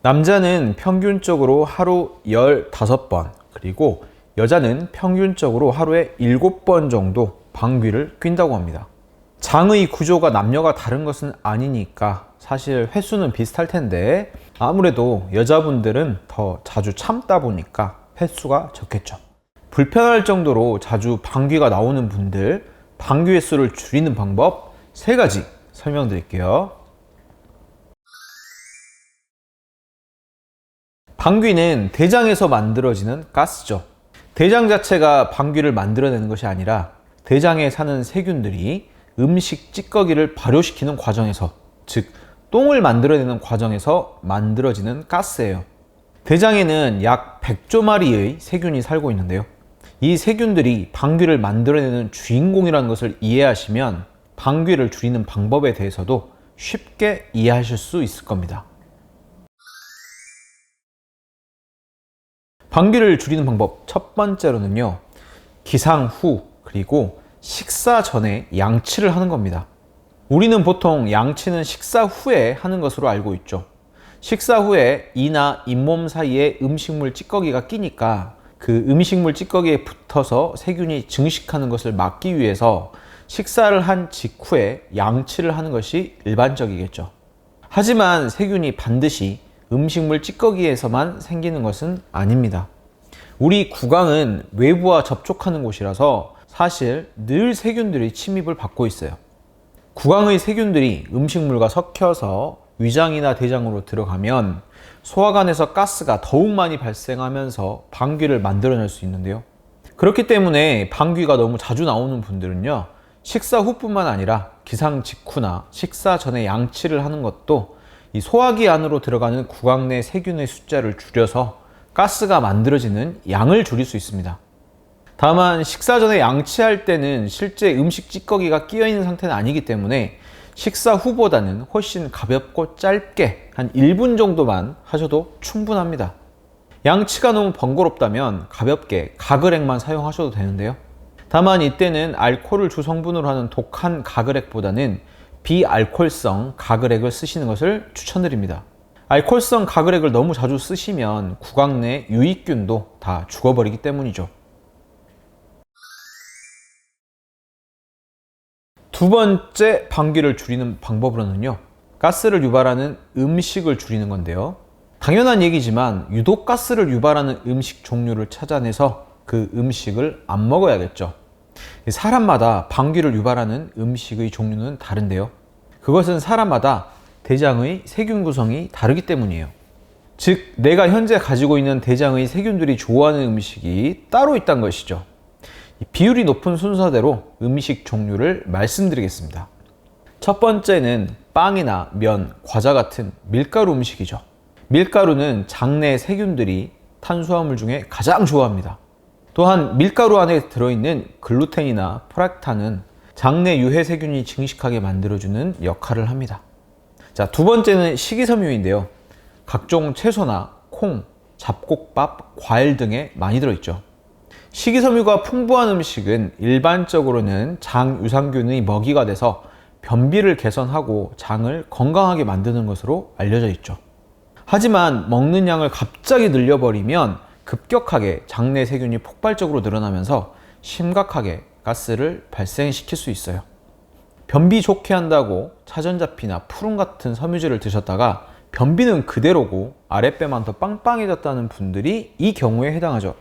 남자는 평균적으로 하루 15번, 그리고 여자는 평균적으로 하루에 7번 정도 방귀를 뀐다고 합니다. 장의 구조가 남녀가 다른 것은 아니니까 사실 횟수는 비슷할 텐데 아무래도 여자분들은 더 자주 참다 보니까 횟수가 적겠죠. 불편할 정도로 자주 방귀가 나오는 분들, 방귀 횟수를 줄이는 방법 3가지 설명드릴게요. 방귀는 대장에서 만들어지는 가스죠. 대장 자체가 방귀를 만들어내는 것이 아니라 대장에 사는 세균들이 음식 찌꺼기를 발효시키는 과정에서, 즉 똥을 만들어내는 과정에서 만들어지는 가스예요. 대장에는 약 100조 마리의 세균이 살고 있는데요. 이 세균들이 방귀를 만들어내는 주인공이라는 것을 이해하시면 방귀를 줄이는 방법에 대해서도 쉽게 이해하실 수 있을 겁니다. 방귀를 줄이는 방법 첫 번째로는요, 기상 후 그리고 식사 전에 양치를 하는 겁니다. 우리는 보통 양치는 식사 후에 하는 것으로 알고 있죠. 식사 후에 이나 잇몸 사이에 음식물 찌꺼기가 끼니까 그 음식물 찌꺼기에 붙어서 세균이 증식하는 것을 막기 위해서 식사를 한 직후에 양치를 하는 것이 일반적이겠죠. 하지만 세균이 반드시 음식물 찌꺼기에서만 생기는 것은 아닙니다. 우리 구강은 외부와 접촉하는 곳이라서 사실 늘 세균들이 침입을 받고 있어요. 구강의 세균들이 음식물과 섞여서 위장이나 대장으로 들어가면 소화관에서 가스가 더욱 많이 발생하면서 방귀를 만들어낼 수 있는데요. 그렇기 때문에 방귀가 너무 자주 나오는 분들은요, 식사 후뿐만 아니라 기상 직후나 식사 전에 양치를 하는 것도 이 소화기 안으로 들어가는 구강 내 세균의 숫자를 줄여서 가스가 만들어지는 양을 줄일 수 있습니다. 다만 식사 전에 양치할 때는 실제 음식 찌꺼기가 끼어 있는 상태는 아니기 때문에 식사 후보다는 훨씬 가볍고 짧게 한 1분 정도만 하셔도 충분합니다. 양치가 너무 번거롭다면 가볍게 가글액만 사용하셔도 되는데요. 다만 이때는 알코올을 주성분으로 하는 독한 가글액보다는 비알코올성 가글액을 쓰시는 것을 추천드립니다. 알코올성 가글액을 너무 자주 쓰시면 구강 내 유익균도 다 죽어버리기 때문이죠. 두 번째 방귀를 줄이는 방법으로는요, 가스를 유발하는 음식을 줄이는 건데요. 당연한 얘기지만 유독 가스를 유발하는 음식 종류를 찾아내서 그 음식을 안 먹어야겠죠. 사람마다 방귀를 유발하는 음식의 종류는 다른데요. 그것은 사람마다 대장의 세균 구성이 다르기 때문이에요. 즉, 내가 현재 가지고 있는 대장의 세균들이 좋아하는 음식이 따로 있다는 것이죠. 비율이 높은 순서대로 음식 종류를 말씀드리겠습니다. 첫 번째는 빵이나 면, 과자 같은 밀가루 음식이죠. 밀가루는 장내 세균들이 탄수화물 중에 가장 좋아합니다. 또한 밀가루 안에 들어있는 글루텐이나 프락탄은 장내 유해 세균이 증식하게 만들어주는 역할을 합니다. 자, 두 번째는 식이섬유인데요. 각종 채소나 콩, 잡곡밥, 과일 등에 많이 들어있죠. 식이섬유가 풍부한 음식은 일반적으로는 장 유산균의 먹이가 돼서 변비를 개선하고 장을 건강하게 만드는 것으로 알려져 있죠. 하지만 먹는 양을 갑자기 늘려버리면 급격하게 장내 세균이 폭발적으로 늘어나면서 심각하게 가스를 발생시킬 수 있어요. 변비 좋게 한다고 차전자피나 푸른 같은 섬유질을 드셨다가 변비는 그대로고 아랫배만 더 빵빵해졌다는 분들이 이 경우에 해당하죠.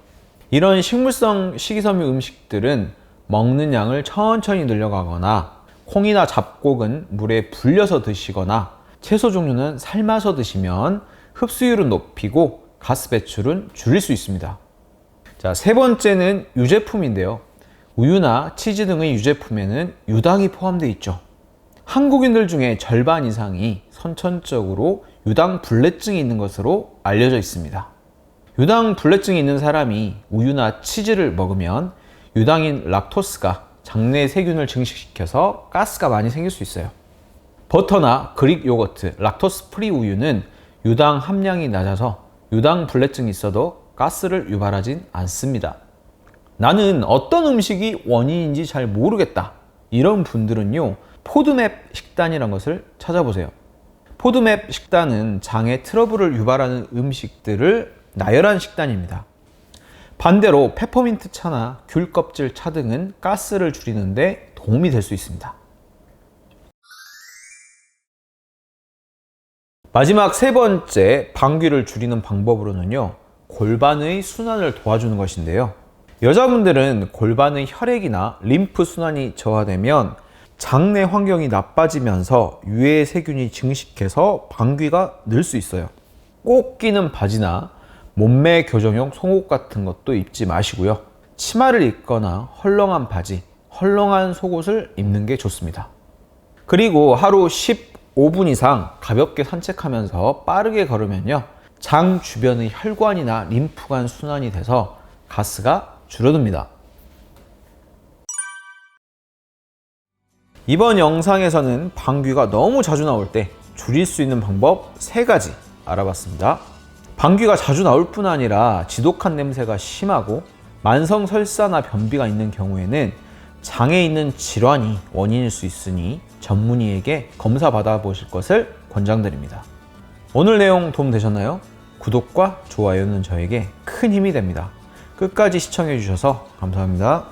이런 식물성 식이섬유 음식들은 먹는 양을 천천히 늘려가거나 콩이나 잡곡은 물에 불려서 드시거나 채소 종류는 삶아서 드시면 흡수율은 높이고 가스 배출은 줄일 수 있습니다. 자, 세 번째는 유제품인데요. 우유나 치즈 등의 유제품에는 유당이 포함되어 있죠. 한국인들 중에 절반 이상이 선천적으로 유당 불내증이 있는 것으로 알려져 있습니다. 유당 불내증이 있는 사람이 우유나 치즈를 먹으면 유당인 락토스가 장내 세균을 증식시켜서 가스가 많이 생길 수 있어요. 버터나 그릭 요거트, 락토스 프리 우유는 유당 함량이 낮아서 유당 불내증이 있어도 가스를 유발하진 않습니다. 나는 어떤 음식이 원인인지 잘 모르겠다, 이런 분들은요, 포드맵 식단이라는 것을 찾아보세요. 포드맵 식단은 장에 트러블을 유발하는 음식들을 나열한 식단입니다. 반대로 페퍼민트 차나 귤 껍질 차 등은 가스를 줄이는데 도움이 될 수 있습니다. 마지막 세 번째 방귀를 줄이는 방법으로는요, 골반의 순환을 도와주는 것인데요. 여자분들은 골반의 혈액이나 림프 순환이 저하되면 장내 환경이 나빠지면서 유해 세균이 증식해서 방귀가 늘 수 있어요. 꼭 끼는 바지나 몸매 교정용 속옷 같은 것도 입지 마시고요. 치마를 입거나 헐렁한 바지, 헐렁한 속옷을 입는 게 좋습니다. 그리고 하루 15분 이상 가볍게 산책하면서 빠르게 걸으면요, 장 주변의 혈관이나 림프관 순환이 돼서 가스가 줄어듭니다. 이번 영상에서는 방귀가 너무 자주 나올 때 줄일 수 있는 방법 3가지 알아봤습니다. 방귀가 자주 나올 뿐 아니라 지독한 냄새가 심하고 만성 설사나 변비가 있는 경우에는 장에 있는 질환이 원인일 수 있으니 전문의에게 검사 받아보실 것을 권장드립니다. 오늘 내용 도움 되셨나요? 구독과 좋아요는 저에게 큰 힘이 됩니다. 끝까지 시청해 주셔서 감사합니다.